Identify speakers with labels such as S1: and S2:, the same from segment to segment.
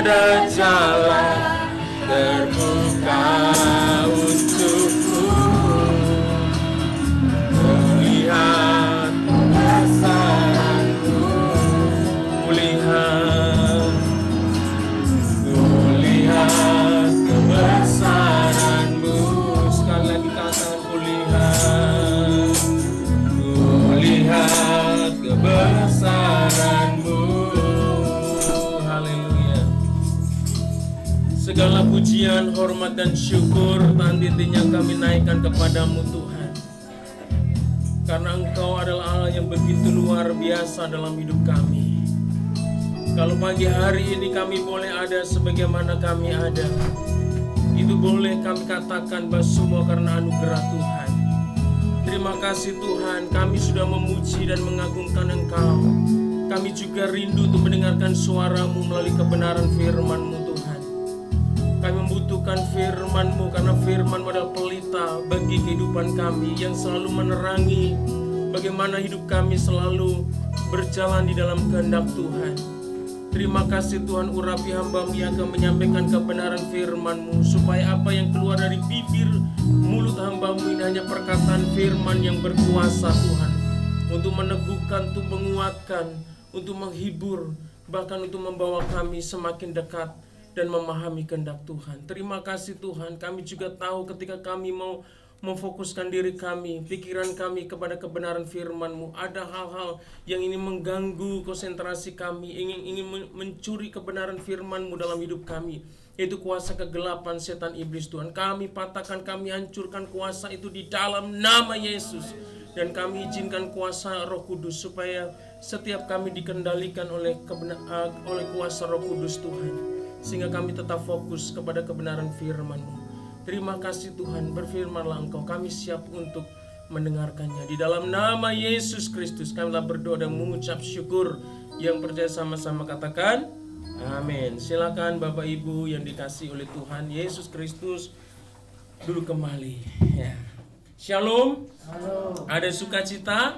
S1: ada jalan terbuka untukku. Kulihat kebesaran-Mu, kulihat kebesaran-Mu. Sekali lagi katakan kulihat kebesaran-Mu. Haleluya. Segala pujian, hormat dan syukur tak henti-hentinya kami naikkan kepadamu Tuhan, karena Engkau adalah Allah yang begitu luar biasa dalam hidup kami. Kalau pagi hari ini kami boleh ada sebagaimana kami ada, itu boleh kami katakan bahwa semua karena anugerah Tuhan. Terima kasih Tuhan, kami sudah memuji dan mengagungkan Engkau. Kami juga rindu untuk mendengarkan suara-Mu melalui kebenaran firman-Mu Tuhan. Kami membutuhkan firman-Mu karena firman-Mu adalah pelita bagi kehidupan kami yang selalu menerangi bagaimana hidup kami selalu berjalan di dalam kehendak Tuhan. Terima kasih Tuhan, urapi hamba-Mu yang akan menyampaikan kebenaran firman-Mu, supaya apa yang keluar dari bibir mulut hamba-Mu ini hanya perkataan firman yang berkuasa Tuhan, untuk meneguhkan, untuk menguatkan, untuk menghibur, bahkan untuk membawa kami semakin dekat dan memahami kehendak Tuhan. Terima kasih Tuhan, kami juga tahu ketika kami mau memfokuskan diri kami, pikiran kami kepada kebenaran firman-Mu, ada hal-hal yang ingin mengganggu konsentrasi kami, ingin mencuri kebenaran firman-Mu dalam hidup kami, yaitu kuasa kegelapan setan iblis Tuhan. Kami patahkan, kami hancurkan kuasa itu di dalam nama Yesus, dan kami izinkan kuasa Roh Kudus supaya setiap kami dikendalikan oleh kuasa Roh Kudus Tuhan, sehingga kami tetap fokus kepada kebenaran firman-Mu. Terima kasih Tuhan, berfirmanlah Engkau, kami siap untuk mendengarkannya. Di dalam nama Yesus Kristus kami telah berdoa dan mengucap syukur. Yang percaya sama-sama katakan amin. Silakan Bapak Ibu yang dikasihi oleh Tuhan Yesus Kristus duduk kembali ya. Shalom. Halo. Ada sukacita?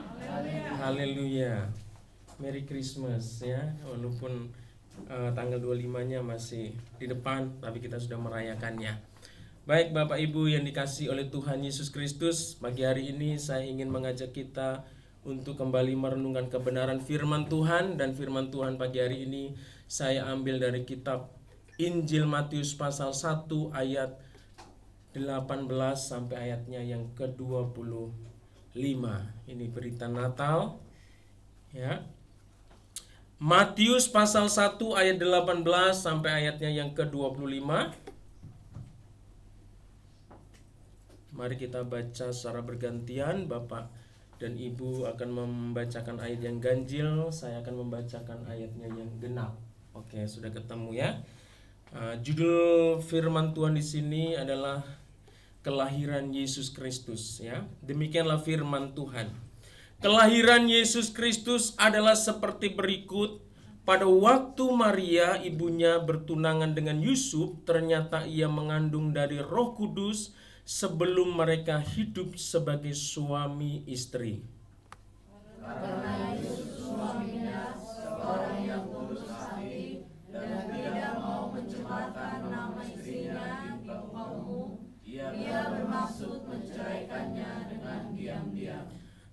S1: Haleluya. Merry Christmas ya. Walaupun tanggal 25-nya masih di depan, tapi kita sudah merayakannya. Baik Bapak Ibu yang dikasihi oleh Tuhan Yesus Kristus, pagi hari ini saya ingin mengajak kita untuk kembali merenungkan kebenaran firman Tuhan. Dan firman Tuhan pagi hari ini saya ambil dari kitab Injil Matius pasal 1 ayat 18 sampai ayatnya yang ke-25. Ini berita Natal ya. Matius pasal 1 ayat 18 sampai ayatnya yang ke-25. Mari kita baca secara bergantian. Bapak dan Ibu akan membacakan ayat yang ganjil, saya akan membacakan ayatnya yang genap. Oke, sudah ketemu ya. Judul firman Tuhan di sini adalah kelahiran Yesus Kristus ya. Demikianlah firman Tuhan. Kelahiran Yesus Kristus adalah seperti berikut. Pada waktu Maria ibunya bertunangan dengan Yusuf, ternyata ia mengandung dari Roh Kudus sebelum mereka hidup sebagai suami istri.
S2: Karena Yusuf suaminya seorang yang tulus hati dan tidak mau mencemarkan nama istrinya di muka umum, ia bermaksud menceraikannya dengan diam-diam.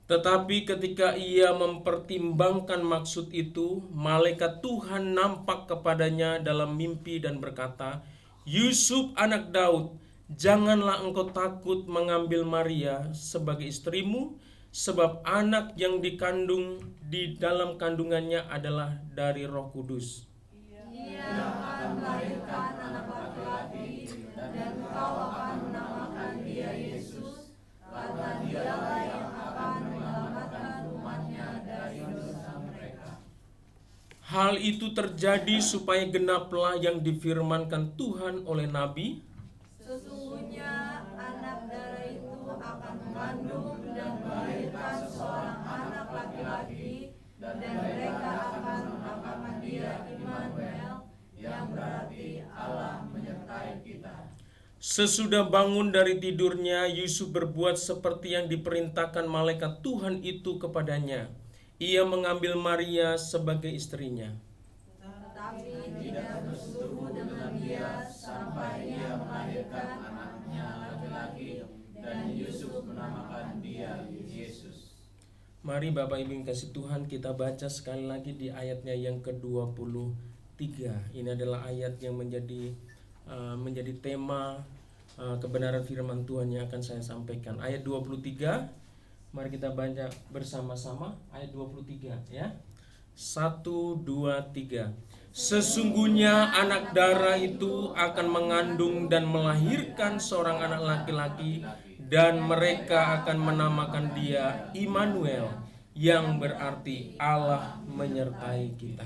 S1: Tetapi ketika ia mempertimbangkan maksud itu, malaikat Tuhan nampak kepadanya dalam mimpi dan berkata, "Yusuf anak Daud, janganlah engkau takut mengambil Maria sebagai istrimu, sebab anak yang dikandung di dalam kandungannya adalah dari Roh Kudus.
S2: Ia akan melahirkan anak laki-laki, dan engkau akan menamakan dia Yesus, karena dialah yang akan menyelamatkan umatnya dari dosa mereka."
S1: Hal itu terjadi supaya genaplah yang difirmankan Tuhan oleh Nabi,
S2: "Sesungguhnya anak darah itu akan mengandung dan melahirkan seorang anak laki-laki, dan mereka akan menamakan dia Immanuel, yang berarti Allah menyertai kita."
S1: Sesudah bangun dari tidurnya, Yusuf berbuat seperti yang diperintahkan malaikat Tuhan itu kepadanya. Ia mengambil Maria sebagai istrinya.
S2: Tetapi tidak bersetubuh dengan dia sampai ia melahirkan anaknya laki-laki, dan Yusuf menamakan dia Yesus.
S1: Mari Bapak Ibu yang kasih Tuhan, kita baca sekali lagi di ayatnya yang ke-23. Ini adalah ayat yang menjadi tema kebenaran firman Tuhan yang akan saya sampaikan. Ayat 23. Mari kita baca bersama-sama ayat 23 ya. 1, 2, 3. Sesungguhnya anak darah itu akan mengandung dan melahirkan seorang anak laki-laki, dan mereka akan menamakan dia Immanuel, yang berarti Allah menyertai kita.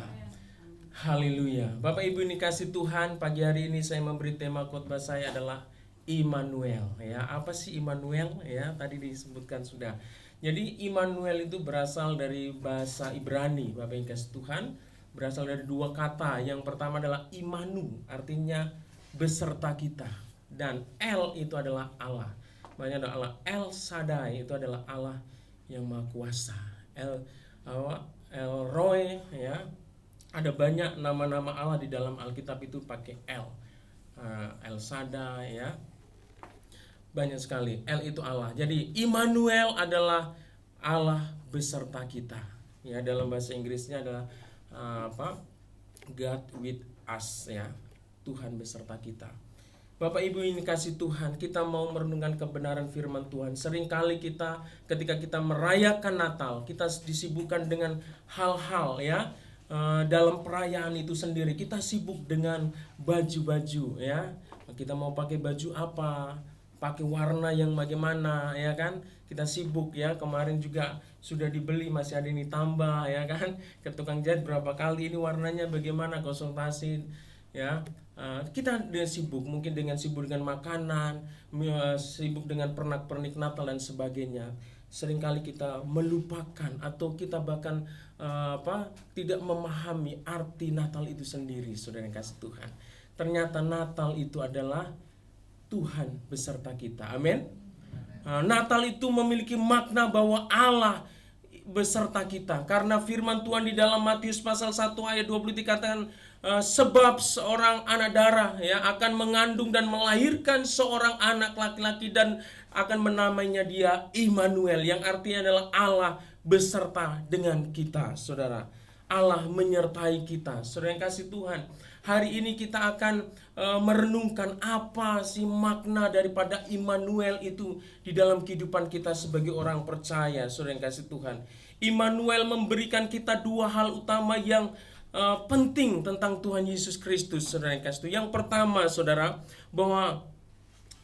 S1: Haleluya. Bapak Ibu ini kasih Tuhan, pagi hari ini saya memberi tema khotbah saya adalah Immanuel. Ya, apa sih Immanuel? Ya, tadi disebutkan sudah. Jadi Immanuel itu berasal dari bahasa Ibrani, Bapak yang kasih Tuhan, berasal dari dua kata. Yang pertama adalah Imanu, artinya beserta kita, dan El itu adalah Allah. Maknanya adalah Allah. El Shaddai itu adalah Allah yang Maha Kuasa. El Roy, ya. Ada banyak nama-nama Allah di dalam Alkitab itu pakai El. El Shaddai, ya. Banyak sekali. El itu Allah. Jadi Immanuel adalah Allah beserta kita. Ya, dalam bahasa Inggrisnya adalah God with us, ya. Tuhan beserta kita. Bapak Ibu ini kasih Tuhan, kita mau merenungkan kebenaran firman Tuhan. Seringkali kita ketika kita merayakan Natal, kita disibukkan dengan hal-hal, ya. Dalam perayaan itu sendiri kita sibuk dengan baju-baju, ya. Kita mau pakai baju apa, pakai warna yang bagaimana, ya kan? Kita sibuk, ya. Kemarin juga sudah dibeli, masih ada ini tambah, ya kan? Ke tukang jahit berapa kali, ini warnanya bagaimana, konsultasi, ya. Kita sibuk, mungkin sibuk dengan makanan, sibuk dengan pernak-pernik Natal dan sebagainya. Seringkali kita melupakan atau kita bahkan tidak memahami arti Natal itu sendiri, saudara yang kasih Tuhan. Ternyata Natal itu adalah Tuhan beserta kita. Amin. Natal itu memiliki makna bahwa Allah beserta kita. Karena firman Tuhan di dalam Matius pasal 1 ayat 20 dikatakan, sebab seorang anak darah, ya, akan mengandung dan melahirkan seorang anak laki-laki, dan akan menamainya dia Immanuel, yang artinya adalah Allah beserta dengan kita, saudara. Allah menyertai kita. Saudara yang kasih Tuhan, hari ini kita akan merenungkan apa sih makna daripada Immanuel itu di dalam kehidupan kita sebagai orang percaya. Saudara yang kasih Tuhan, Immanuel memberikan kita dua hal utama yang penting tentang Tuhan Yesus Kristus, saudara yang kasih Tuhan. Yang pertama, saudara, bahwa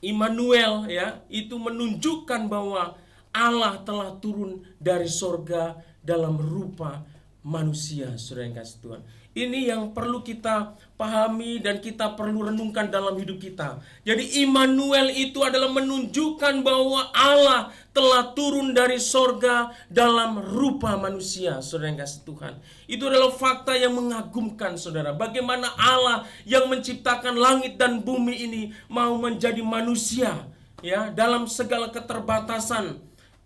S1: Immanuel, ya, itu menunjukkan bahwa Allah telah turun dari sorga dalam rupa manusia, saudara yang kasih Tuhan. Ini yang perlu kita pahami dan kita perlu renungkan dalam hidup kita. Jadi Immanuel itu adalah menunjukkan bahwa Allah telah turun dari sorga dalam rupa manusia, saudara yang kasih Tuhan. Itu adalah fakta yang mengagumkan, saudara. Bagaimana Allah yang menciptakan langit dan bumi ini mau menjadi manusia, ya, dalam segala keterbatasan.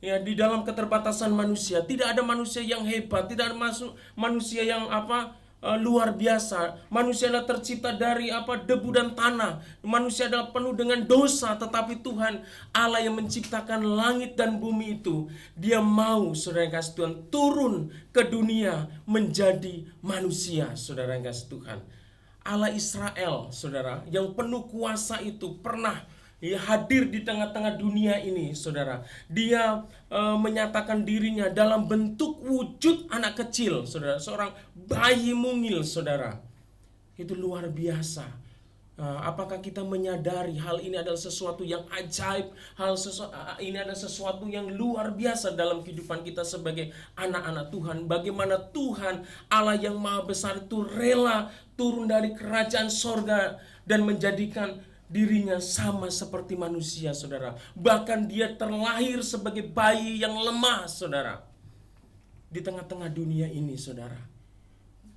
S1: Ya, di dalam keterbatasan manusia, tidak ada manusia yang hebat, tidak ada manusia yang luar biasa. Manusia adalah tercipta dari debu dan tanah. Manusia adalah penuh dengan dosa, tetapi Tuhan Allah yang menciptakan langit dan bumi itu, Dia mau, saudara yang kasih Tuhan, turun ke dunia menjadi manusia, saudara yang kasih Tuhan. Allah Israel, saudara, yang penuh kuasa itu pernah hadir di tengah-tengah dunia ini, saudara. Dia menyatakan dirinya dalam bentuk wujud anak kecil, saudara, seorang bayi mungil, saudara. Itu luar biasa. Apakah kita menyadari hal ini adalah sesuatu yang ajaib? Ini adalah sesuatu yang luar biasa dalam kehidupan kita sebagai anak-anak Tuhan. Bagaimana Tuhan Allah yang maha besar itu rela turun dari kerajaan sorga dan menjadikan dirinya sama seperti manusia, saudara. Bahkan dia terlahir sebagai bayi yang lemah, saudara. Di tengah-tengah dunia ini, saudara.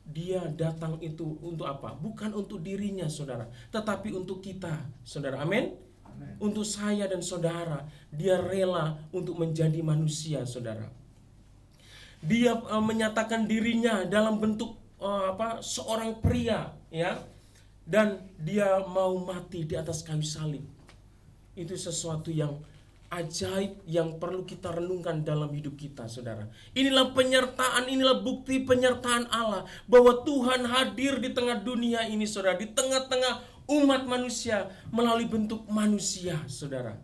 S1: Dia datang itu untuk apa? Bukan untuk dirinya, saudara, tetapi untuk kita, saudara. Amin. Untuk saya dan saudara, dia rela untuk menjadi manusia, saudara. Dia menyatakan dirinya dalam bentuk seorang pria, ya. dan dia mau mati di atas kayu salib. Itu sesuatu yang ajaib yang perlu kita renungkan dalam hidup kita, saudara. Inilah penyertaan, inilah bukti penyertaan Allah bahwa Tuhan hadir di tengah dunia ini, saudara, di tengah-tengah umat manusia melalui bentuk manusia, saudara.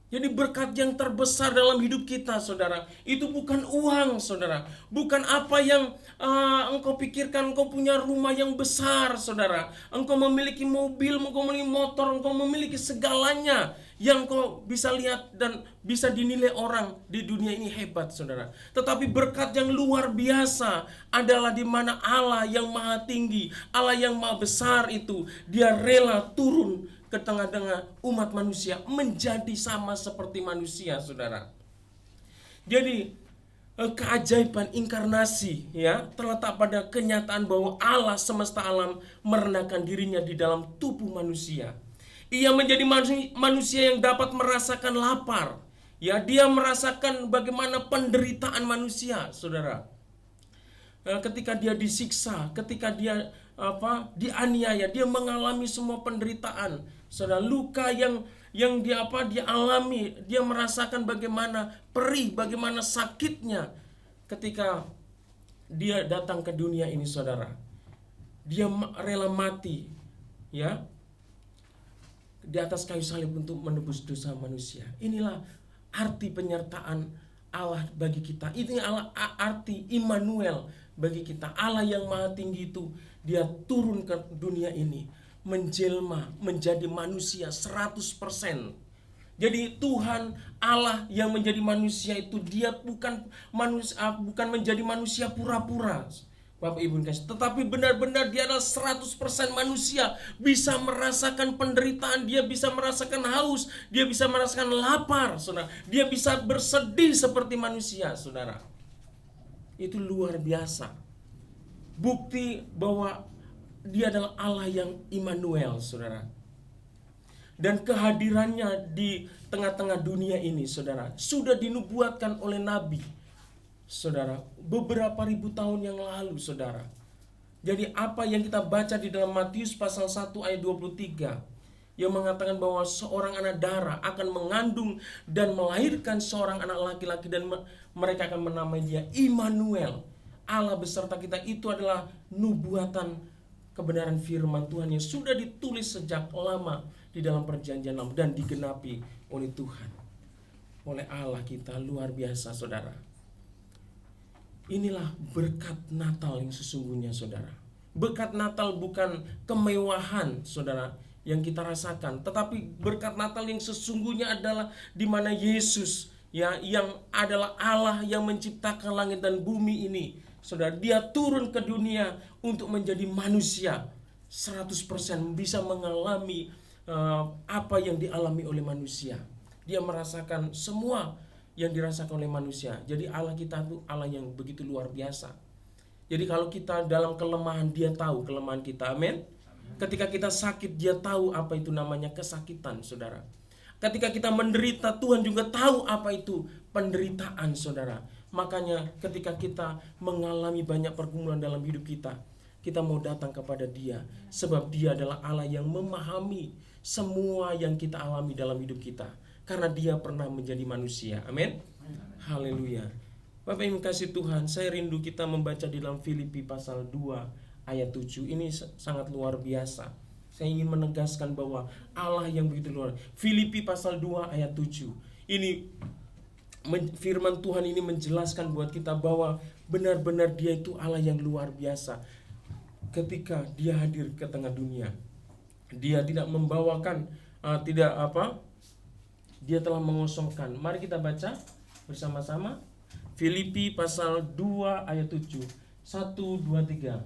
S1: Jadi berkat yang terbesar dalam hidup kita, saudara, itu bukan uang, saudara. Bukan apa yang engkau pikirkan, engkau punya rumah yang besar, saudara. Engkau memiliki mobil, engkau memiliki motor, engkau memiliki segalanya yang engkau bisa lihat dan bisa dinilai orang di dunia ini hebat, saudara. Tetapi berkat yang luar biasa adalah di mana Allah yang maha tinggi, Allah yang maha besar itu, dia rela turun ke tengah-tengah umat manusia menjadi sama seperti manusia, saudara. Jadi keajaiban inkarnasi ya terletak pada kenyataan bahwa Allah semesta alam merendahkan dirinya di dalam tubuh manusia. Ia menjadi manusia yang dapat merasakan lapar. Ya, dia merasakan bagaimana penderitaan manusia, saudara. Ketika dia disiksa, ketika dia dianiaya, dia mengalami semua penderitaan, saudara. Luka yang dia alami, dia merasakan bagaimana perih, bagaimana sakitnya ketika dia datang ke dunia ini, saudara. Dia rela mati, ya, di atas kayu salib untuk menebus dosa manusia. Inilah arti penyertaan Allah bagi kita. Ini arti Immanuel bagi kita. Allah yang maha tinggi itu, dia turun ke dunia ini, menjelma menjadi manusia 100%. Jadi Tuhan Allah yang menjadi manusia itu, dia bukan menjadi manusia pura-pura, Bapak Ibu kasih, tetapi benar-benar dia adalah 100% manusia, bisa merasakan penderitaan, dia bisa merasakan haus, dia bisa merasakan lapar, saudara. Dia bisa bersedih seperti manusia, saudara. Itu luar biasa. Bukti bahwa dia adalah Allah yang Immanuel, saudara. Dan kehadirannya di tengah-tengah dunia ini, saudara, sudah dinubuatkan oleh Nabi, saudara, beberapa ribu tahun yang lalu, saudara. Jadi apa yang kita baca di dalam Matius pasal 1 ayat 23 yang mengatakan bahwa seorang anak darah akan mengandung dan melahirkan seorang anak laki-laki dan mereka akan menamai dia Immanuel, Allah beserta kita. Itu adalah nubuatan kebenaran firman Tuhan yang sudah ditulis sejak lama di dalam perjanjian lama dan digenapi oleh Tuhan, oleh Allah kita. Luar biasa, saudara. Inilah berkat Natal yang sesungguhnya, saudara. Berkat Natal bukan kemewahan, saudara, yang kita rasakan, tetapi berkat Natal yang sesungguhnya adalah di mana Yesus, ya, yang adalah Allah yang menciptakan langit dan bumi ini, saudara, dia turun ke dunia untuk menjadi manusia 100%, bisa mengalami apa yang dialami oleh manusia. Dia merasakan semua yang dirasakan oleh manusia. Jadi Allah kita itu Allah yang begitu luar biasa. Jadi kalau kita dalam kelemahan, dia tahu kelemahan kita. Amin. Ketika kita sakit, dia tahu apa itu namanya kesakitan, saudara. Ketika kita menderita, Tuhan juga tahu apa itu penderitaan, saudara. Makanya ketika kita mengalami banyak pergumulan dalam hidup kita, kita mau datang kepada dia, sebab dia adalah Allah yang memahami semua yang kita alami dalam hidup kita, karena dia pernah menjadi manusia. Amin. Haleluya. Bapak Ibu kasih Tuhan, saya rindu kita membaca di dalam Filipi pasal 2 ayat 7. Ini sangat luar biasa. Saya ingin menegaskan bahwa Allah yang begitu luar. Filipi pasal 2 ayat 7. Ini firman Tuhan ini menjelaskan buat kita bahwa benar-benar dia itu Allah yang luar biasa. Ketika dia hadir ke tengah dunia, dia tidak membawakan dia telah mengosongkan. Mari kita baca bersama-sama. Filipi pasal 2 ayat 7. 1, 2, 3.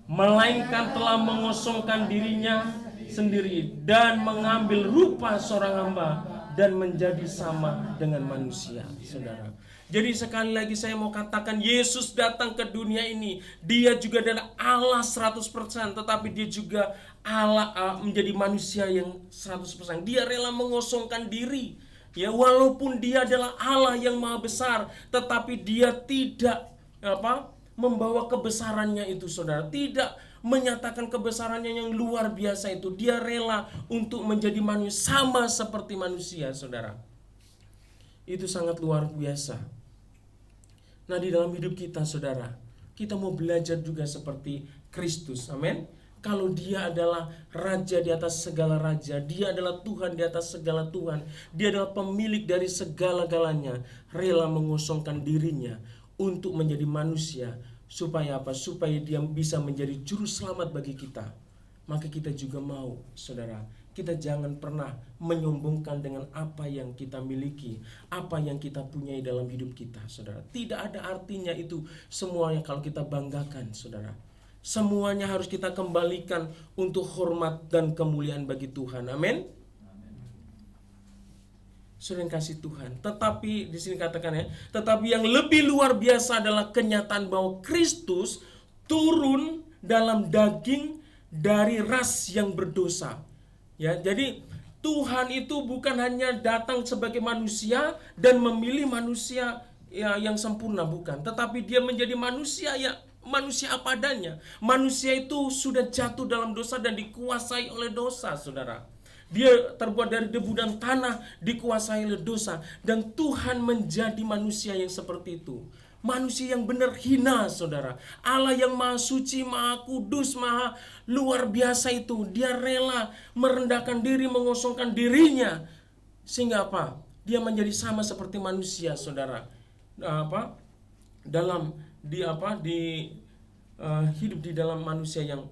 S1: Melainkan telah mengosongkan dirinya sendiri dan mengambil rupa seorang hamba dan menjadi sama dengan manusia, saudara. Jadi sekali lagi saya mau katakan, Yesus datang ke dunia ini, dia juga adalah Allah 100%, tetapi dia juga Allah menjadi manusia yang 100%. Dia rela mengosongkan diri. Ya, walaupun dia adalah Allah yang maha besar, tetapi dia tidak membawa kebesarannya itu, saudara. Tidak menyatakan kebesarannya yang luar biasa itu. Dia rela untuk menjadi manusia sama seperti manusia, saudara. Itu sangat luar biasa. Nah, di dalam hidup kita, saudara, kita mau belajar juga seperti Kristus. Amin. Kalau dia adalah raja di atas segala raja, dia adalah Tuhan di atas segala Tuhan, dia adalah pemilik dari segala-galanya, rela mengosongkan dirinya untuk menjadi manusia. Supaya apa? Supaya dia bisa menjadi juru selamat bagi kita. Maka kita juga mau, saudara, kita jangan pernah menyombongkan dengan apa yang kita miliki, apa yang kita punyai dalam hidup kita, saudara. Tidak ada artinya itu semuanya kalau kita banggakan, saudara. Semuanya harus kita kembalikan untuk hormat dan kemuliaan bagi Tuhan. Amin. Saudara yang kasih Tuhan. Tetapi di sini katakan ya, tetapi yang lebih luar biasa adalah kenyataan bahwa Kristus turun dalam daging dari ras yang berdosa. Ya, jadi Tuhan itu bukan hanya datang sebagai manusia dan memilih manusia yang sempurna, bukan, tetapi dia menjadi manusia apa adanya. Manusia itu sudah jatuh dalam dosa dan dikuasai oleh dosa, saudara. Dia terbuat dari debu dan tanah, dikuasai oleh dosa. Dan Tuhan menjadi manusia yang seperti itu. Manusia yang benar hina, saudara. Allah yang maha suci, maha kudus, maha luar biasa itu. Dia rela merendahkan diri, mengosongkan dirinya. Sehingga apa? Dia menjadi sama seperti manusia, saudara. Hidup di dalam manusia yang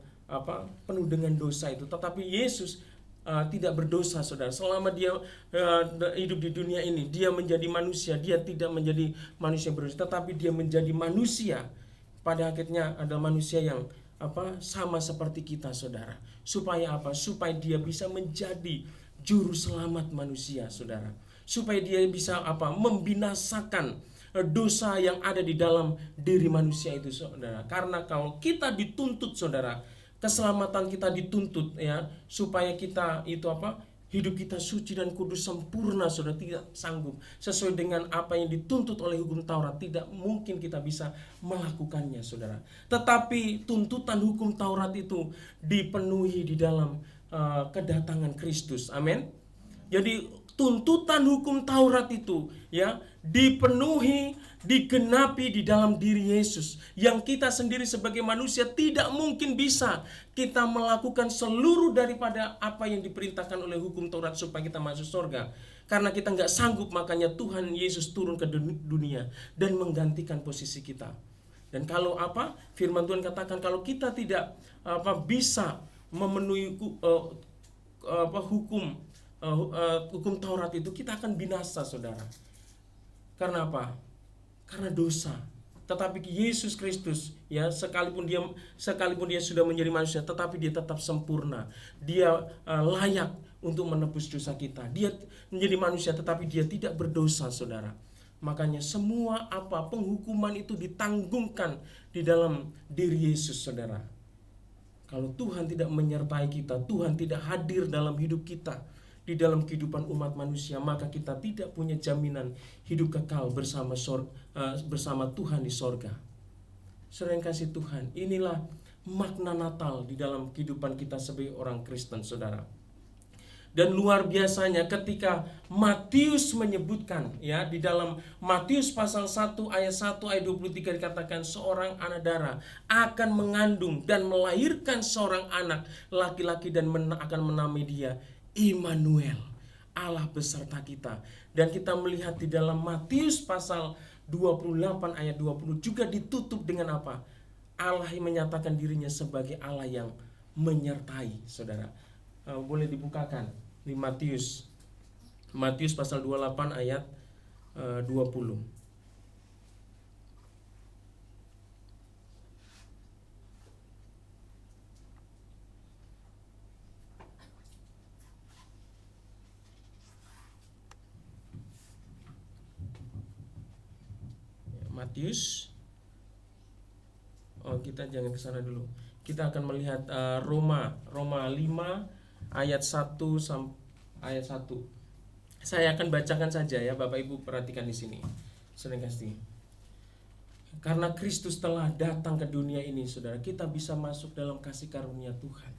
S1: penuh dengan dosa itu. Tetapi Yesus tidak berdosa, saudara. Selama dia hidup di dunia ini, dia menjadi manusia. Dia tidak menjadi manusia berdosa, tetapi dia menjadi manusia. Pada akhirnya adalah manusia yang sama seperti kita, saudara. Supaya apa? Supaya dia bisa menjadi juru selamat manusia, saudara. Supaya dia bisa membinasakan dosa yang ada di dalam diri manusia itu, saudara. Karena kalau kita dituntut, saudara, keselamatan kita dituntut, ya, supaya kita itu hidup kita suci dan kudus sempurna, saudara. Tidak sanggup sesuai dengan apa yang dituntut oleh hukum Taurat, tidak mungkin kita bisa melakukannya, saudara. Tetapi tuntutan hukum Taurat itu dipenuhi di dalam kedatangan Kristus. Amin. Jadi tuntutan hukum Taurat itu, ya, dipenuhi, digenapi di dalam diri Yesus. Yang kita sendiri sebagai manusia tidak mungkin bisa kita melakukan seluruh daripada apa yang diperintahkan oleh hukum Taurat supaya kita masuk surga. Karena kita nggak sanggup, makanya Tuhan Yesus turun ke dunia dan menggantikan posisi kita. Dan kalau firman Tuhan katakan kalau kita tidak bisa memenuhi hukum Taurat itu, kita akan binasa, saudara. Karena apa? Karena dosa. Tetapi Yesus Kristus, ya, sekalipun dia sudah menjadi manusia, tetapi dia tetap sempurna. Dia layak untuk menebus dosa kita. Dia menjadi manusia tetapi dia tidak berdosa, saudara. Makanya semua penghukuman itu ditanggungkan di dalam diri Yesus, saudara. Kalau Tuhan tidak menyertai kita, Tuhan tidak hadir dalam hidup kita, di dalam kehidupan umat manusia, maka kita tidak punya jaminan hidup kekal bersama Tuhan di sorga. Saudara yang kasih Tuhan, inilah makna Natal di dalam kehidupan kita sebagai orang Kristen, saudara. Dan luar biasanya ketika Matius menyebutkan, ya, di dalam Matius pasal 1 ayat 23 dikatakan seorang anak darah akan mengandung dan melahirkan seorang anak laki-laki dan akan menamai dia Immanuel, Allah beserta kita. Dan kita melihat di dalam Matius pasal 28 ayat 20 juga ditutup dengan apa? Allah yang menyatakan dirinya sebagai Allah yang menyertai, saudara. Boleh dibukakan di Matius pasal 28 ayat 20. Matius. Kita jangan ke sana dulu. Kita akan melihat Roma 5 ayat 1 sampai ayat 1. Saya akan bacakan saja, ya, Bapak Ibu perhatikan di sini. Sering kasih. Karena Kristus telah datang ke dunia ini, saudara, kita bisa masuk dalam kasih karunia Tuhan.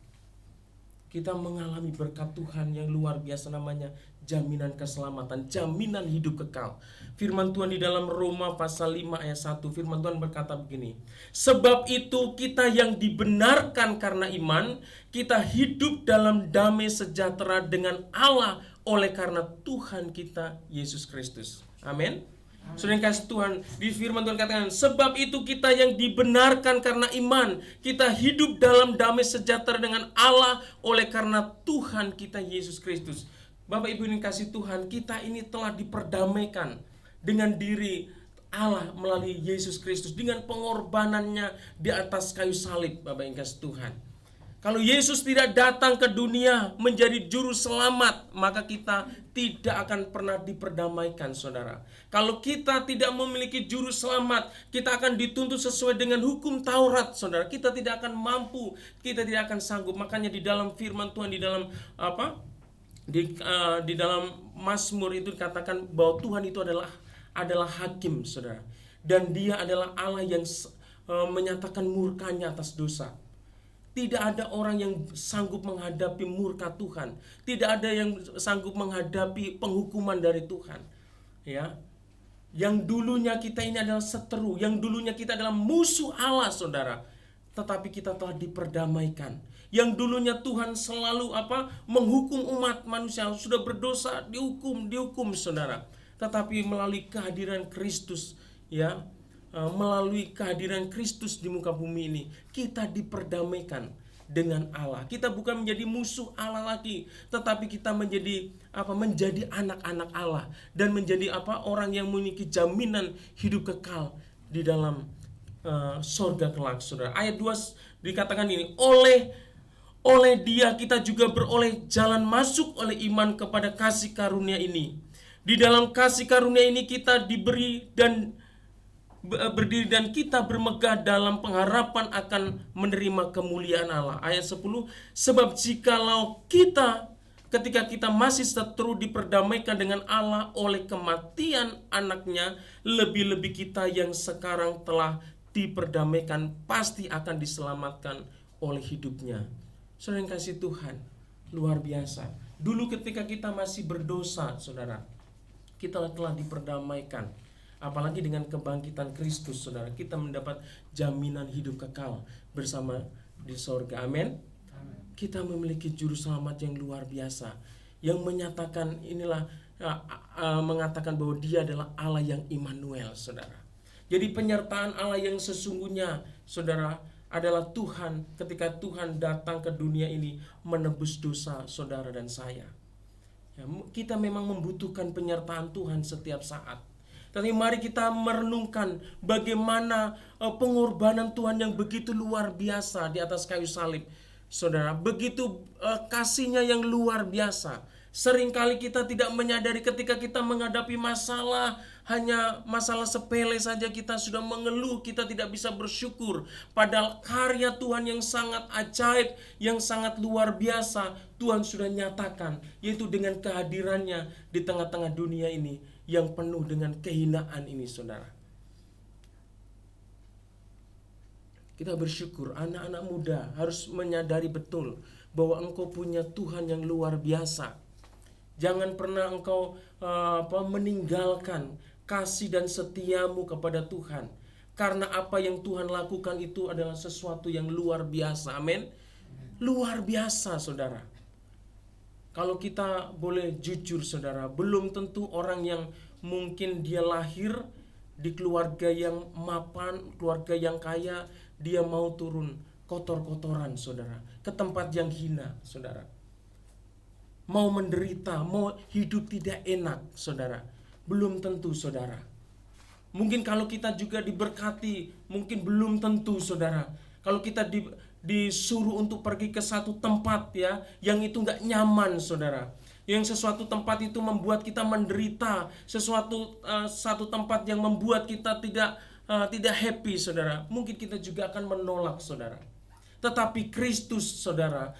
S1: Kita mengalami berkat Tuhan yang luar biasa, namanya jaminan keselamatan, jaminan hidup kekal. Firman Tuhan di dalam Roma pasal 5 ayat 1, firman Tuhan berkata begini, sebab itu kita yang dibenarkan karena iman, kita hidup dalam damai sejahtera dengan Allah oleh karena Tuhan kita Yesus Kristus. Amin. Saudara yang kasih Tuhan, di firman Tuhan katakan, sebab itu kita yang dibenarkan karena iman, kita hidup dalam damai sejahtera dengan Allah oleh karena Tuhan kita Yesus Kristus. Bapak Ibu yang kasih Tuhan, kita ini telah diperdamaikan dengan diri Allah melalui Yesus Kristus, dengan pengorbanannya di atas kayu salib. Bapak yang kasih Tuhan, kalau Yesus tidak datang ke dunia menjadi juru selamat, maka kita tidak akan pernah diperdamaikan, saudara. Kalau kita tidak memiliki juru selamat, kita akan dituntut sesuai dengan hukum Taurat, saudara. Kita tidak akan mampu, kita tidak akan sanggup. Makanya di dalam firman Tuhan, di dalam di dalam Mazmur itu dikatakan bahwa Tuhan itu adalah hakim, saudara. Dan Dia adalah Allah yang menyatakan murkanya atas dosa. Tidak ada orang yang sanggup menghadapi murka Tuhan. Tidak ada yang sanggup menghadapi penghukuman dari Tuhan. Ya, yang dulunya kita ini adalah seteru, yang dulunya kita adalah musuh Allah, saudara. Tetapi kita telah diperdamaikan. Yang dulunya Tuhan selalu menghukum umat manusia, sudah berdosa dihukum, saudara. Tetapi melalui kehadiran Kristus, ya, melalui kehadiran Kristus di muka bumi ini, kita diperdamaikan dengan Allah. Kita bukan menjadi musuh Allah lagi, tetapi kita menjadi anak-anak Allah, dan menjadi orang yang memiliki jaminan hidup kekal di dalam sorga kelak, saudara. Ayat 2 dikatakan ini, oleh Dia kita juga beroleh jalan masuk oleh iman kepada kasih karunia ini. Di dalam kasih karunia ini kita diberi dan berdiri dan kita bermegah dalam pengharapan akan menerima kemuliaan Allah. Ayat 10, sebab jikalau ketika kita masih seteru diperdamaikan dengan Allah oleh kematian anaknya, lebih-lebih kita yang sekarang telah diperdamaikan pasti akan diselamatkan oleh hidupnya. Saudara yang kasih Tuhan, luar biasa. Dulu ketika kita masih berdosa, saudara, kita telah diperdamaikan. Apalagi dengan kebangkitan Kristus, saudara, kita mendapat jaminan hidup kekal bersama di sorga. Amin. Kita memiliki juru selamat yang luar biasa, yang menyatakan mengatakan bahwa Dia adalah Allah yang Immanuel, saudara. Jadi penyertaan Allah yang sesungguhnya, saudara, adalah Tuhan ketika Tuhan datang ke dunia ini menebus dosa saudara dan saya. Ya, kita memang membutuhkan penyertaan Tuhan setiap saat. Tapi mari kita merenungkan bagaimana pengorbanan Tuhan yang begitu luar biasa di atas kayu salib. Saudara, begitu kasih-Nya yang luar biasa. Seringkali kita tidak menyadari ketika kita menghadapi masalah, hanya masalah sepele saja kita sudah mengeluh, kita tidak bisa bersyukur. Padahal karya Tuhan yang sangat ajaib, yang sangat luar biasa, Tuhan sudah nyatakan, yaitu dengan kehadirannya di tengah-tengah dunia ini yang penuh dengan kehinaan ini, saudara. Kita bersyukur, anak-anak muda harus menyadari betul bahwa engkau punya Tuhan yang luar biasa. Jangan pernah engkau meninggalkan kasih dan setiamu kepada Tuhan. Karena apa yang Tuhan lakukan itu adalah sesuatu yang luar biasa. Amin. Luar biasa, saudara. Kalau kita boleh jujur, saudara, belum tentu orang yang mungkin dia lahir di keluarga yang mapan, keluarga yang kaya, dia mau turun kotor-kotoran, saudara, ke tempat yang hina, saudara. Mau menderita, mau hidup tidak enak, saudara. Belum tentu, saudara. Mungkin kalau kita juga diberkati, mungkin belum tentu, saudara. Kalau kita disuruh untuk pergi ke satu tempat, ya, yang itu nggak nyaman, saudara. Yang sesuatu tempat itu membuat kita menderita, satu tempat yang membuat kita tidak happy, saudara. Mungkin kita juga akan menolak, saudara. Tetapi Kristus, saudara,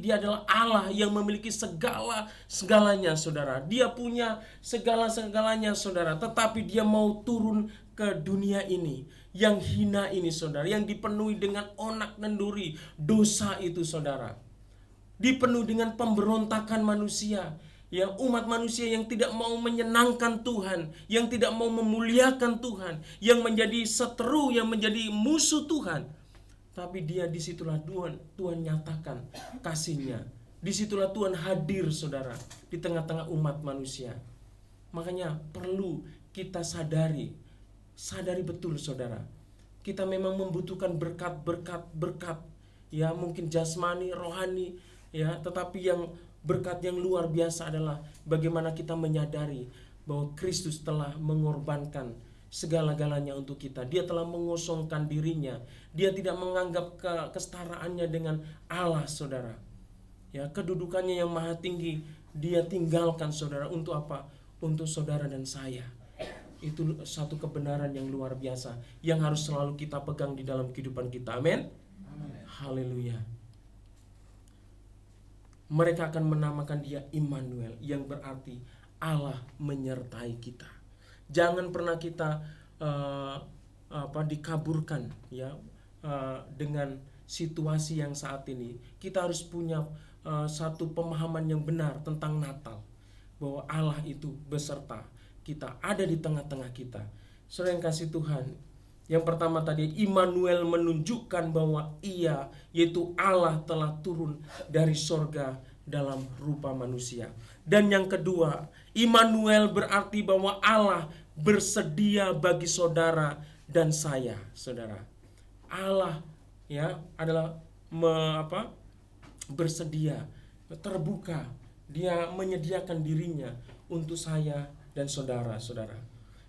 S1: Dia adalah Allah yang memiliki segalanya, saudara. Dia punya segala-segalanya, saudara. Tetapi Dia mau turun ke dunia ini. yang hina ini, saudara, yang dipenuhi dengan onak nenduri dosa itu, saudara, dipenuhi dengan pemberontakan manusia, yang umat manusia yang tidak mau menyenangkan Tuhan, yang tidak mau memuliakan Tuhan, yang menjadi seteru, yang menjadi musuh Tuhan. Tapi disitulah Tuhan nyatakan kasih-Nya. Disitulah Tuhan hadir, saudara, di tengah-tengah umat manusia. Makanya perlu kita sadari betul, saudara. Kita memang membutuhkan berkat, ya, mungkin jasmani, rohani, ya, tetapi yang berkat yang luar biasa adalah bagaimana kita menyadari bahwa Kristus telah mengorbankan segala-galanya untuk kita. Dia telah mengosongkan dirinya. Dia tidak menganggap kesetaraannya dengan Allah, saudara. Ya, kedudukannya yang maha tinggi Dia tinggalkan, saudara, untuk apa? Untuk saudara dan saya. Itu satu kebenaran yang luar biasa yang harus selalu kita pegang di dalam kehidupan kita. Amin. Haleluya. Mereka akan menamakan Dia Immanuel, yang berarti Allah menyertai kita. Jangan pernah kita dikaburkan, ya, dengan situasi yang saat ini. Kita harus punya satu pemahaman yang benar tentang Natal, bahwa Allah itu beserta kita, ada di tengah-tengah kita. Saudara yang kasih Tuhan, yang pertama tadi, Immanuel menunjukkan bahwa Ia, yaitu Allah, telah turun dari sorga dalam rupa manusia. Dan yang kedua, Immanuel berarti bahwa Allah bersedia bagi saudara dan saya, saudara. Allah, ya, adalah bersedia, terbuka. Dia menyediakan dirinya untuk saya dan saudara-saudara.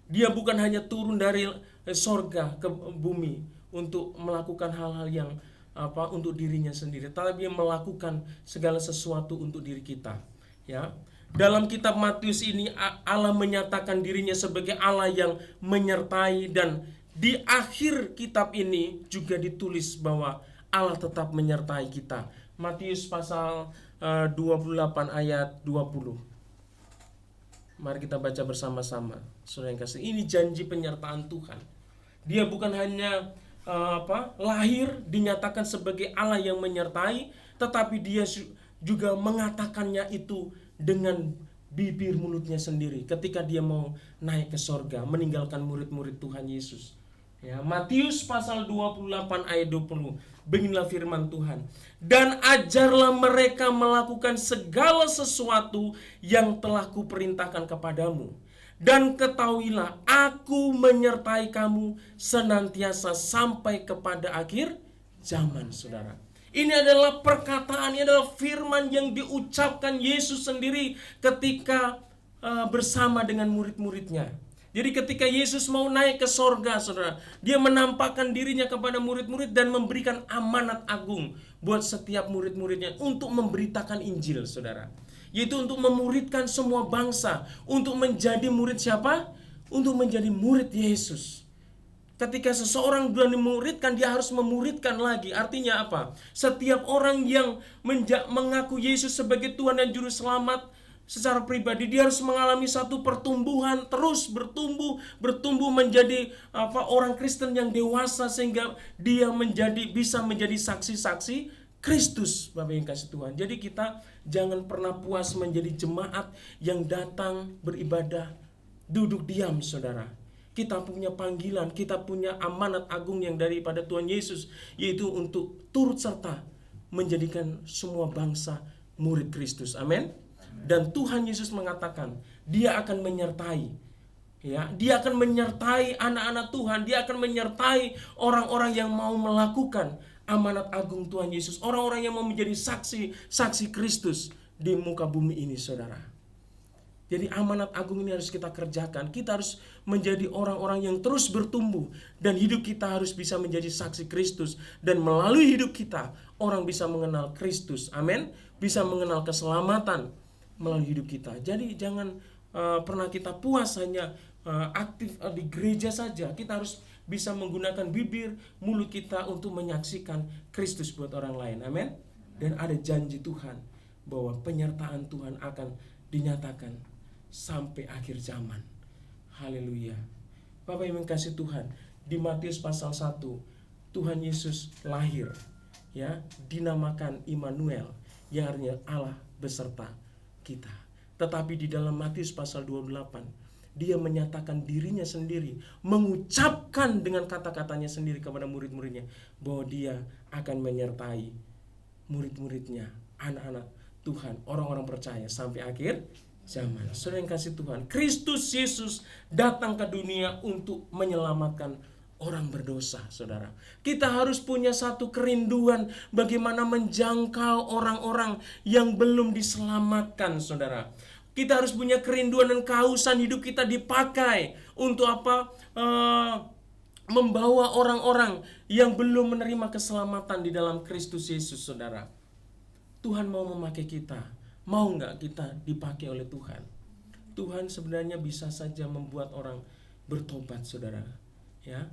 S1: Dia bukan hanya turun dari sorga ke bumi untuk melakukan hal-hal yang untuk dirinya sendiri, tapi Dia melakukan segala sesuatu untuk diri kita, ya. Dalam kitab Matius ini Allah menyatakan dirinya sebagai Allah yang menyertai, dan di akhir kitab ini juga ditulis bahwa Allah tetap menyertai kita. Matius pasal 28 ayat 20. Mari kita baca bersama-sama. Saudara yang kasih, ini janji penyertaan Tuhan. Dia bukan hanya lahir dinyatakan sebagai Allah yang menyertai, tetapi Dia juga mengatakannya itu dengan bibir mulutnya sendiri ketika Dia mau naik ke sorga, meninggalkan murid-murid Tuhan Yesus. Ya, Matius pasal 28 ayat 20. Beginilah firman Tuhan. Dan ajarlah mereka melakukan segala sesuatu yang telah kuperintahkan kepadamu. Dan ketahuilah, aku menyertai kamu senantiasa sampai kepada akhir zaman, saudara. Ini adalah perkataan, ini adalah firman yang diucapkan Yesus sendiri ketika bersama dengan murid-muridnya. Jadi ketika Yesus mau naik ke sorga, saudara, Dia menampakkan dirinya kepada murid-murid dan memberikan amanat agung buat setiap murid-muridnya untuk memberitakan Injil, saudara. Yaitu untuk memuridkan semua bangsa, untuk menjadi murid siapa? Untuk menjadi murid Yesus. Ketika seseorang sudah dimuridkan, dia harus memuridkan lagi. Artinya apa? Setiap orang yang mengaku Yesus sebagai Tuhan dan Juru Selamat secara pribadi, dia harus mengalami satu pertumbuhan, terus bertumbuh menjadi orang Kristen yang dewasa, sehingga dia bisa menjadi saksi-saksi Kristus, Bapak yang kasih Tuhan. Jadi kita jangan pernah puas menjadi jemaat yang datang beribadah, duduk diam, saudara. Kita punya panggilan, kita punya amanat agung yang daripada Tuhan Yesus, yaitu untuk turut serta menjadikan semua bangsa murid Kristus. Amin. Dan Tuhan Yesus mengatakan Dia akan menyertai, ya, Dia akan menyertai anak-anak Tuhan. Dia akan menyertai orang-orang yang mau melakukan amanat agung Tuhan Yesus, orang-orang yang mau menjadi saksi Kristus di muka bumi ini, saudara. Jadi amanat agung ini harus kita kerjakan. Kita harus menjadi orang-orang yang terus bertumbuh, dan hidup kita harus bisa menjadi saksi Kristus, dan melalui hidup kita orang bisa mengenal Kristus. Amin. Bisa mengenal keselamatan melalui hidup kita. Jadi jangan pernah kita puas hanya aktif di gereja saja. Kita harus bisa menggunakan bibir, mulut kita untuk menyaksikan Kristus buat orang lain. Amin. Dan ada janji Tuhan bahwa penyertaan Tuhan akan dinyatakan sampai akhir zaman. Haleluya. Bapak yang mengasihi Tuhan, di Matius pasal 1 Tuhan Yesus lahir, ya, dinamakan Immanuel, yang artinya Allah beserta kita. Tetapi di dalam Matius pasal 28 dia menyatakan dirinya sendiri, mengucapkan dengan kata-katanya sendiri kepada murid-muridnya bahwa dia akan menyertai murid-muridnya, anak-anak Tuhan, orang-orang percaya sampai akhir zaman. Saudara yang kasih Tuhan, Kristus Yesus datang ke dunia untuk menyelamatkan orang berdosa, saudara. Kita harus punya satu kerinduan bagaimana menjangkau orang-orang yang belum diselamatkan, saudara. Kita harus punya kerinduan dan kehausan hidup kita dipakai untuk apa? Membawa orang-orang yang belum menerima keselamatan di dalam Kristus Yesus, saudara. Tuhan mau memakai kita. Mau nggak kita dipakai oleh Tuhan? Tuhan sebenarnya bisa saja membuat orang bertobat, saudara, ya,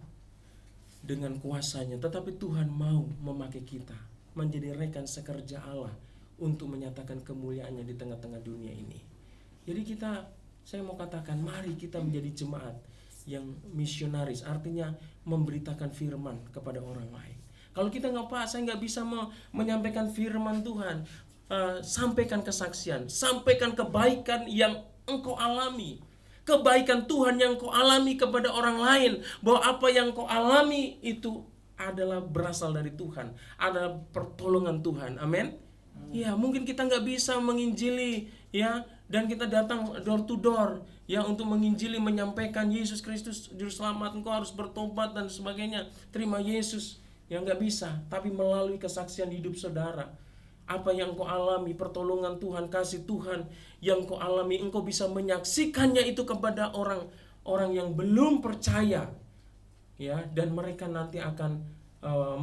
S1: dengan kuasanya. Tetapi Tuhan mau memakai kita menjadi rekan sekerja Allah untuk menyatakan kemuliaannya di tengah-tengah dunia ini. Jadi saya mau katakan, mari kita menjadi jemaat yang misionaris, artinya memberitakan firman kepada orang lain. Kalau kita saya nggak bisa menyampaikan firman Tuhan, sampaikan kesaksian, sampaikan kebaikan yang engkau alami, kebaikan Tuhan yang engkau alami kepada orang lain, bahwa apa yang engkau alami itu adalah berasal dari Tuhan, adalah pertolongan Tuhan. Amin. Ya, mungkin kita nggak bisa menginjili, ya, dan kita datang door to door, ya, untuk menginjili, menyampaikan Yesus Kristus juru selamat, engkau harus bertobat dan sebagainya, terima Yesus. Yang nggak bisa, tapi melalui kesaksian hidup saudara, apa yang engkau alami, pertolongan Tuhan, kasih Tuhan yang engkau alami, engkau bisa menyaksikannya itu kepada orang-orang yang belum percaya, ya, dan mereka nanti akan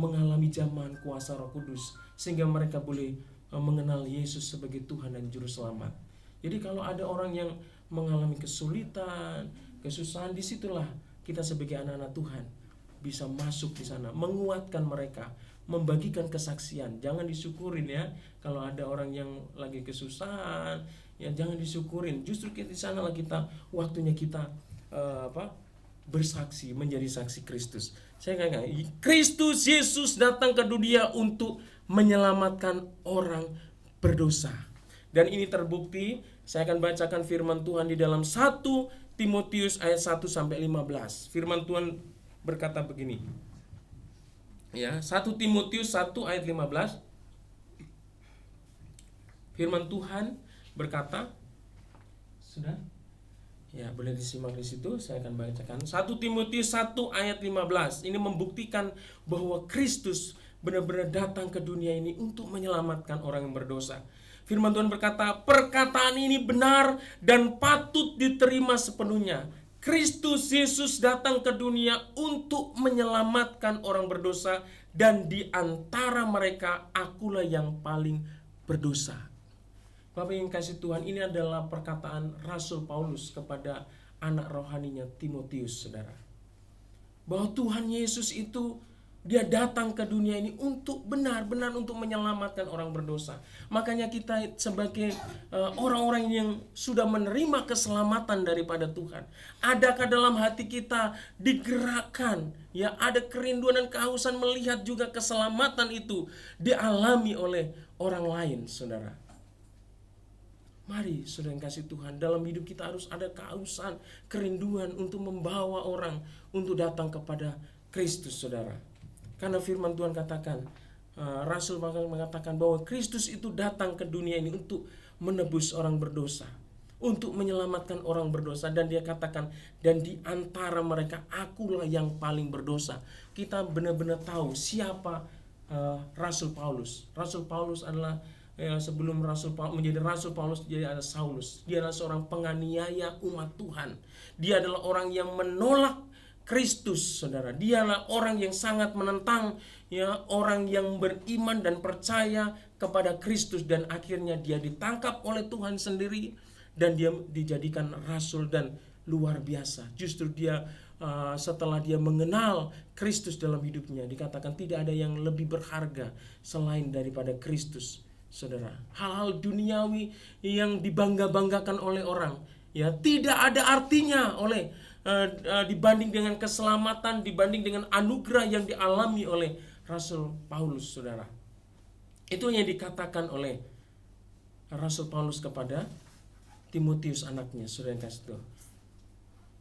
S1: mengalami zaman kuasa Roh Kudus, sehingga mereka boleh mengenal Yesus sebagai Tuhan dan Juru Selamat. Jadi kalau ada orang yang mengalami kesulitan, kesusahan, disitulah kita sebagai anak-anak Tuhan bisa masuk di sana, menguatkan mereka, membagikan kesaksian. Jangan disyukurin, ya, kalau ada orang yang lagi kesusahan, ya, jangan disyukurin. Justru di sanalah waktunya kita bersaksi, menjadi saksi Kristus. Saya katakan, Kristus Yesus datang ke dunia untuk menyelamatkan orang berdosa. Dan ini terbukti, saya akan bacakan firman Tuhan di dalam 1 Timotius ayat 1 sampai 15. Firman Tuhan berkata begini. Ya, 1 Timotius 1 ayat 15. Firman Tuhan berkata, sudah? Ya, boleh disimak di situ, saya akan bacakan. 1 Timotius 1 ayat 15. Ini membuktikan bahwa Kristus benar-benar datang ke dunia ini untuk menyelamatkan orang yang berdosa. Firman Tuhan berkata, perkataan ini benar dan patut diterima sepenuhnya. Kristus Yesus datang ke dunia untuk menyelamatkan orang berdosa, dan di antara mereka akulah yang paling berdosa. Bapak yang kasih Tuhan, ini adalah perkataan Rasul Paulus kepada anak rohaninya Timotius, saudara. Bahwa Tuhan Yesus itu, dia datang ke dunia ini untuk benar-benar untuk menyelamatkan orang berdosa. Makanya kita sebagai orang-orang yang sudah menerima keselamatan daripada Tuhan, adakah dalam hati kita digerakkan, ya, ada kerinduan dan kehausan melihat juga keselamatan itu dialami oleh orang lain, saudara. Mari, saudara yang kasih Tuhan, dalam hidup kita harus ada kehausan, kerinduan untuk membawa orang untuk datang kepada Kristus, saudara. Karena firman Tuhan katakan, Rasul mengatakan bahwa Kristus itu datang ke dunia ini untuk menebus orang berdosa, untuk menyelamatkan orang berdosa. Dan dia katakan, dan di antara mereka akulah yang paling berdosa. Kita benar-benar tahu siapa Rasul Paulus. Rasul Paulus adalah, sebelum menjadi Rasul Paulus, dia adalah Saulus. Dia adalah seorang penganiaya umat Tuhan. Dia adalah orang yang menolak Kristus, saudara. Dialah orang yang sangat menentang, ya, orang yang beriman dan percaya kepada Kristus, dan akhirnya dia ditangkap oleh Tuhan sendiri dan dia dijadikan rasul dan luar biasa. Justru dia setelah dia mengenal Kristus dalam hidupnya, dikatakan tidak ada yang lebih berharga selain daripada Kristus, saudara. Hal-hal duniawi yang dibangga-banggakan oleh orang, ya, tidak ada artinya oleh dibanding dengan keselamatan, dibanding dengan anugerah yang dialami oleh Rasul Paulus, saudara. Itu yang dikatakan oleh Rasul Paulus kepada Timotius anaknya, saudara yang kasih Tuhan.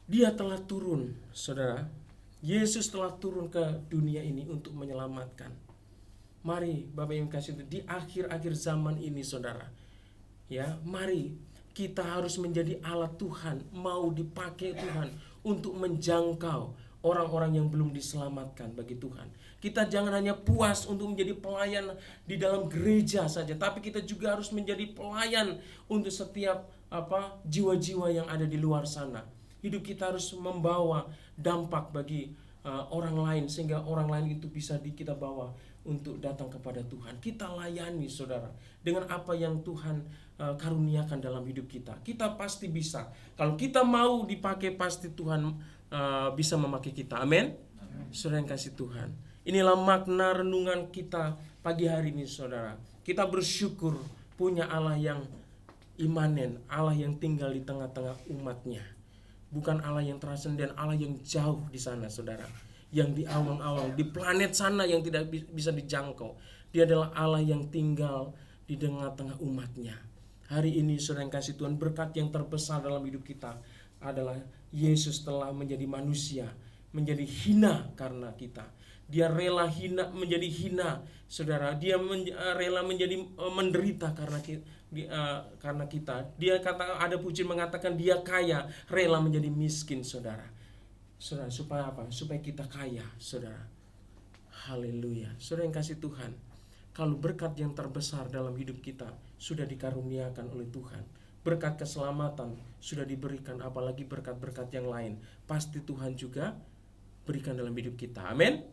S1: Dia telah turun, saudara. Yesus telah turun ke dunia ini untuk menyelamatkan. Mari Bapak yang kasih Tuhan, di akhir-akhir zaman ini, saudara, ya, mari kita harus menjadi alat Tuhan, mau dipakai Tuhan untuk menjangkau orang-orang yang belum diselamatkan bagi Tuhan. Kita jangan hanya puas untuk menjadi pelayan di dalam gereja saja, tapi kita juga harus menjadi pelayan untuk setiap jiwa-jiwa yang ada di luar sana. Hidup kita harus membawa dampak bagi orang lain, sehingga orang lain itu bisa kita bawa untuk datang kepada Tuhan. Kita layani, saudara, dengan apa yang Tuhan karuniakan dalam hidup kita. Kita pasti bisa. Kalau kita mau dipakai, pasti Tuhan bisa memakai kita. Amin. Saudara yang kasih Tuhan, inilah makna renungan kita pagi hari ini, saudara. Kita bersyukur punya Allah yang imanen, Allah yang tinggal di tengah-tengah umatnya. Bukan Allah yang transenden, Allah yang jauh di sana, saudara. Yang di awang-awang, di planet sana yang tidak bisa dijangkau. Dia adalah Allah yang tinggal di tengah-tengah umatnya. Hari ini, saudara yang kasih Tuhan, berkat yang terbesar dalam hidup kita adalah Yesus telah menjadi manusia, menjadi hina karena kita. Dia rela menjadi hina, saudara. Dia rela menjadi menderita karena kita. Dia ada pujian mengatakan dia kaya, rela menjadi miskin, saudara. Saudara, supaya apa? Supaya kita kaya, saudara. Haleluya. Saudara yang kasih Tuhan, kalau berkat yang terbesar dalam hidup kita sudah dikaruniakan oleh Tuhan, berkat keselamatan sudah diberikan, apalagi berkat-berkat yang lain pasti Tuhan juga berikan dalam hidup kita. Amin.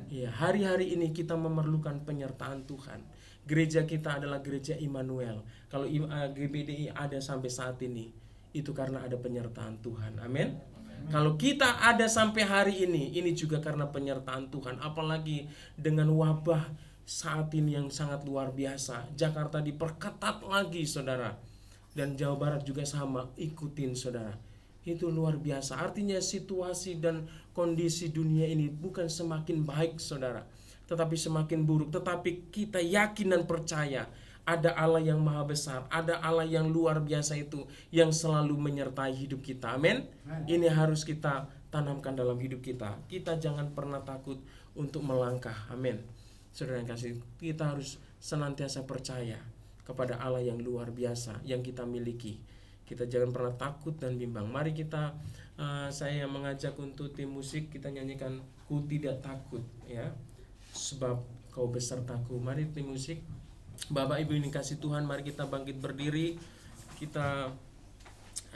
S1: Ya, hari-hari ini kita memerlukan penyertaan Tuhan. Gereja kita adalah gereja Immanuel. Kalau GBDI ada sampai saat ini, itu karena ada penyertaan Tuhan. Amin. Kalau kita ada sampai hari ini juga karena penyertaan Tuhan. Apalagi dengan wabah saat ini yang sangat luar biasa. Jakarta diperketat lagi, saudara. Dan Jawa Barat juga sama, ikutin, saudara. Itu luar biasa. Artinya situasi dan kondisi dunia ini bukan semakin baik, saudara, tetapi semakin buruk. Tetapi kita yakin dan percaya ada Allah yang maha besar, ada Allah yang luar biasa itu yang selalu menyertai hidup kita. Amin. Ini harus kita tanamkan dalam hidup kita. Kita jangan pernah takut untuk melangkah. Amin. Saudara yang kasih, kita harus senantiasa percaya kepada Allah yang luar biasa yang kita miliki. Kita jangan pernah takut dan bimbang. Mari kita, saya mengajak untuk tim musik, kita nyanyikan Ku Tidak Takut, ya, sebab Kau besertaku. Mari tim musik, Bapak Ibu ini kasih Tuhan, mari kita bangkit berdiri. Kita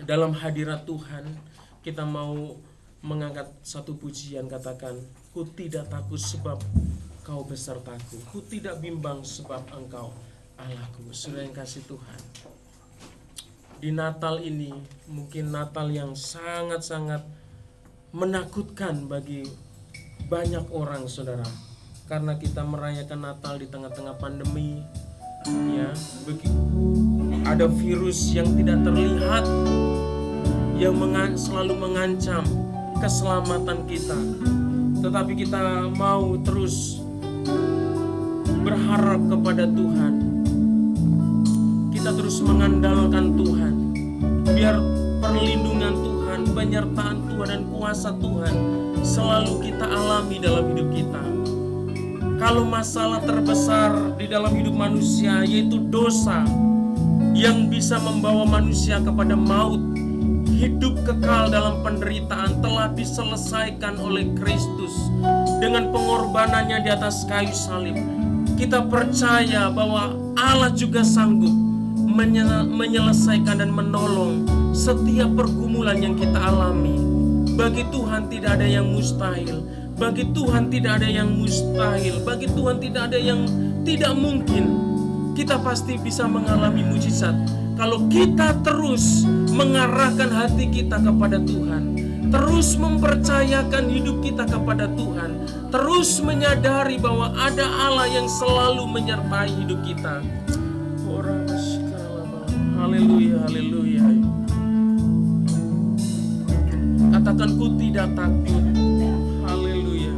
S1: dalam hadirat Tuhan, kita mau mengangkat satu pujian, katakan, Ku tidak takut sebab Kau besertaku. Ku tidak bimbang sebab Engkau Allahku. Saudara yang kasih Tuhan, di Natal ini mungkin Natal yang sangat-sangat menakutkan bagi banyak orang, saudara, karena kita merayakan Natal di tengah-tengah pandemi, ya, ada virus yang tidak terlihat yang selalu mengancam keselamatan kita. Tetapi kita mau terus berharap kepada Tuhan. Kita terus mengandalkan Tuhan, biar perlindungan Tuhan, penyertaan Tuhan dan kuasa Tuhan selalu kita alami dalam hidup kita. Kalau masalah terbesar di dalam hidup manusia yaitu dosa yang bisa membawa manusia kepada maut, hidup kekal dalam penderitaan telah diselesaikan oleh Kristus dengan pengorbanannya di atas kayu salib. Kita percaya bahwa Allah juga sanggup menyelesaikan dan menolong setiap pergumulan yang kita alami. Bagi Tuhan tidak ada yang mustahil. Bagi Tuhan tidak ada yang mustahil. Bagi Tuhan tidak ada yang tidak mungkin. Kita pasti bisa mengalami mujizat kalau kita terus mengarahkan hati kita kepada Tuhan, terus mempercayakan hidup kita kepada Tuhan, terus menyadari bahwa ada Allah yang selalu menyertai hidup kita. Haleluya, haleluya. Katakan katakan ku tidak takut. Haleluya.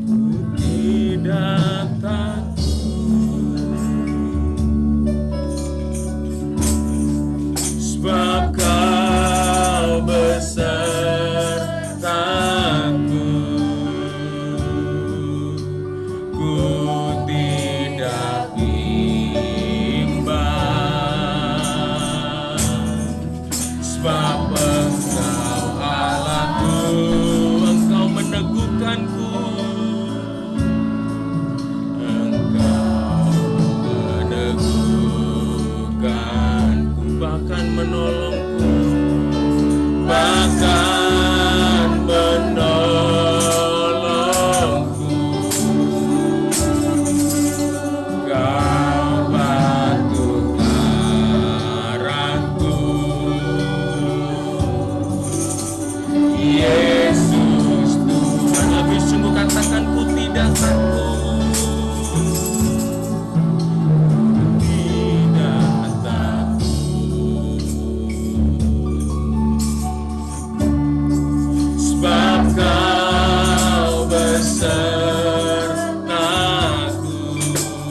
S1: Ku tidak takut, sebab Kau besertaku. Ku tidak bimbang, sebab Engkau Allahku, Engkau meneguhkanku, Engkau meneguhkanku, bahkan menolongku, bahkan menolongku. Kau batu karangku, Yesus Tuhan. Lebih sungguh katakan ku tidak takut, tidak takut, sebab Kau besertaku.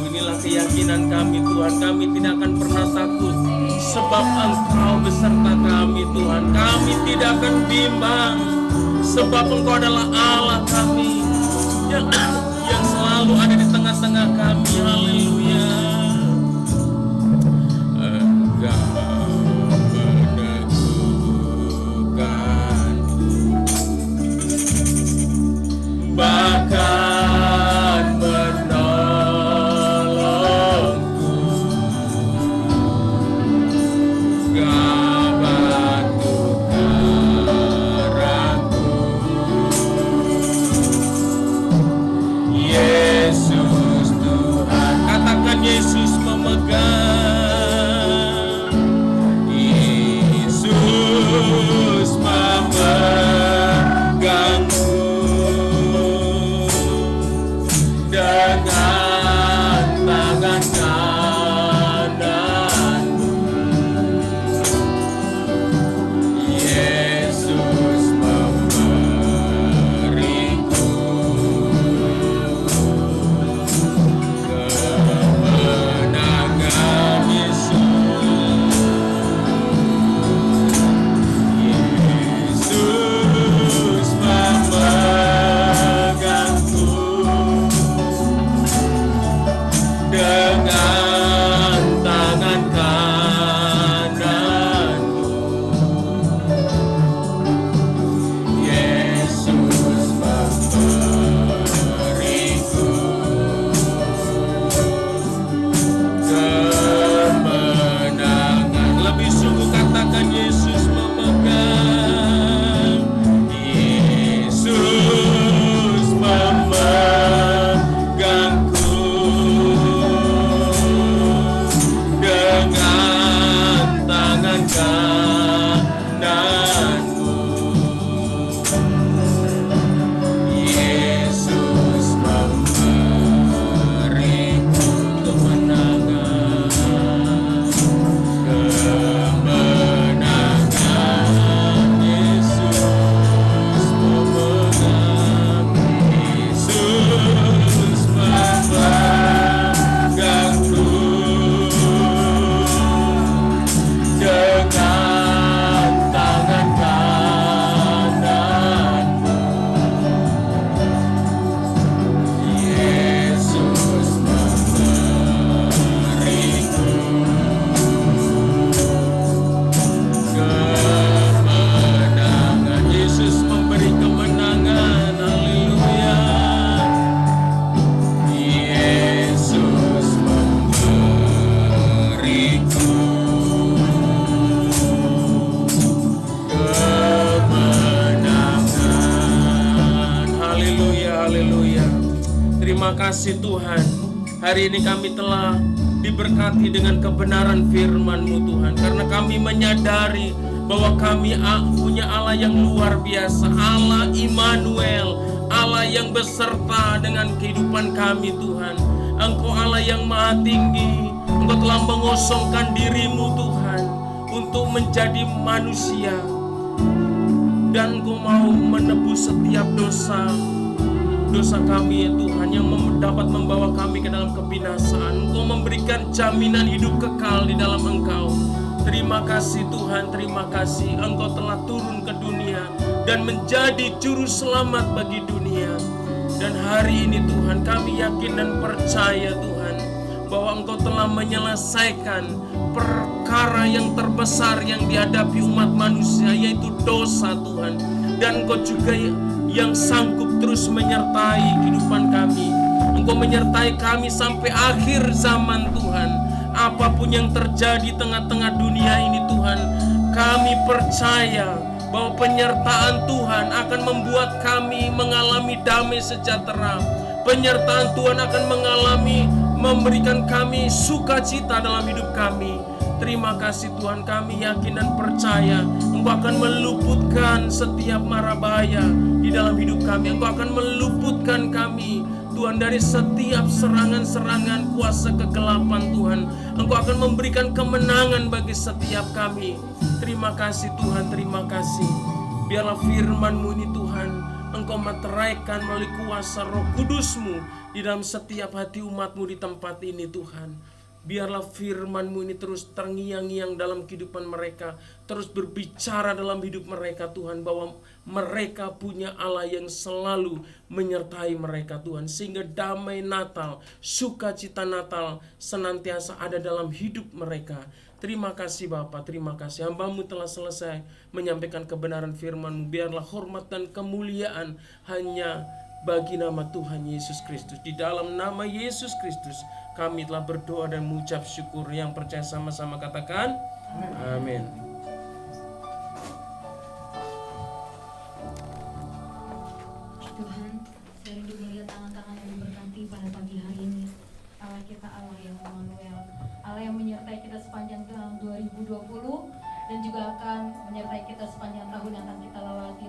S1: Inilah keyakinan kami Tuhan, kami tidak akan pernah takut, sebab Engkau beserta kami Tuhan. Kami tidak akan bimbang, sebab Engkau adalah Allah kami yang selalu ada di tengah-tengah kami. Haleluya. Engkau meneguhkanku, bahkan menolongku. Kau batu karangku, Yesus Tuhan. Katakan Yesus memegang, Yesus memegangku dengan tangan kananmu. Yesus memberiku kemenangan. Yesus memegangku dengan tangan kananmu. Yesus memberiku kemenangan. Lebih sungguh katakan Yesus memegang, Yesus memegangku dengan tangan kananmu. Yesus memberiku kemenangan, kemenangan. Yesus memegang, Yesus memegangku dengan tangan kananmu. Yesus memberiku kemenangan. Yesus memberi kemenangan. Haleluya. Yesus memberiku kemenangan. Haleluya, haleluya. Terima kasih Tuhan. Hari ini kami telah diberkati dengan kebenaran firman-Mu Tuhan, karena kami menyadari bahwa kami punya Allah yang luar biasa, Allah Immanuel, Allah yang beserta dengan kehidupan kami Tuhan. Engkau Allah yang maha tinggi, Engkau telah mengosongkan diri-Mu Tuhan untuk menjadi manusia. dan Engkau mau menebus setiap dosa kami ya Tuhan, yang dapat membawa kami ke dalam kebinasaan. Engkau memberikan jaminan hidup kekal di dalam Engkau. Terima kasih Tuhan, terima kasih Engkau telah turun ke dunia dan menjadi juru selamat bagi dunia. Dan hari ini Tuhan, kami yakin dan percaya Tuhan, bahwa Engkau telah menyelesaikan perkara yang terbesar yang dihadapi umat manusia, yaitu dosa Tuhan. Dan Engkau juga yang sanggup terus menyertai kehidupan kami. Engkau menyertai kami sampai akhir zaman Tuhan. Apapun yang terjadi tengah-tengah dunia ini Tuhan, kami percaya bahwa penyertaan Tuhan akan membuat kami mengalami damai sejahtera. Penyertaan Tuhan akan memberikan kami sukacita dalam hidup kami. Terima kasih Tuhan, kami yakin dan percaya Engkau akan meluputkan setiap mara bahaya di dalam hidup kami. Engkau akan meluputkan kami Tuhan dari setiap serangan-serangan kuasa kegelapan Tuhan. Engkau akan memberikan kemenangan bagi setiap kami. Terima kasih Tuhan, terima kasih. Biarlah firman-Mu ini Tuhan, Engkau meteraikan melalui kuasa Roh Kudus-Mu di dalam setiap hati umat-Mu di tempat ini Tuhan. Biarlah firman-Mu ini terus terngiang-ngiang dalam kehidupan mereka, terus berbicara dalam hidup mereka Tuhan, bahwa mereka punya Allah yang selalu menyertai mereka Tuhan, sehingga damai Natal, sukacita Natal senantiasa ada dalam hidup mereka. Terima kasih Bapa, terima kasih. Hamba-Mu telah selesai menyampaikan kebenaran firman-Mu. Biarlah hormat dan kemuliaan hanya bagi nama Tuhan Yesus Kristus. Di dalam nama Yesus Kristus kami telah berdoa dan mengucap syukur. Yang percaya sama-sama katakan amin.
S2: Tuhan, saya rindu melihat tangan-tangan yang diberkati pada pagi hari ini. Allah kita Allah yang Immanuel, Allah yang menyertai kita sepanjang tahun 2020 dan juga akan menyertai kita sepanjang tahun yang akan kita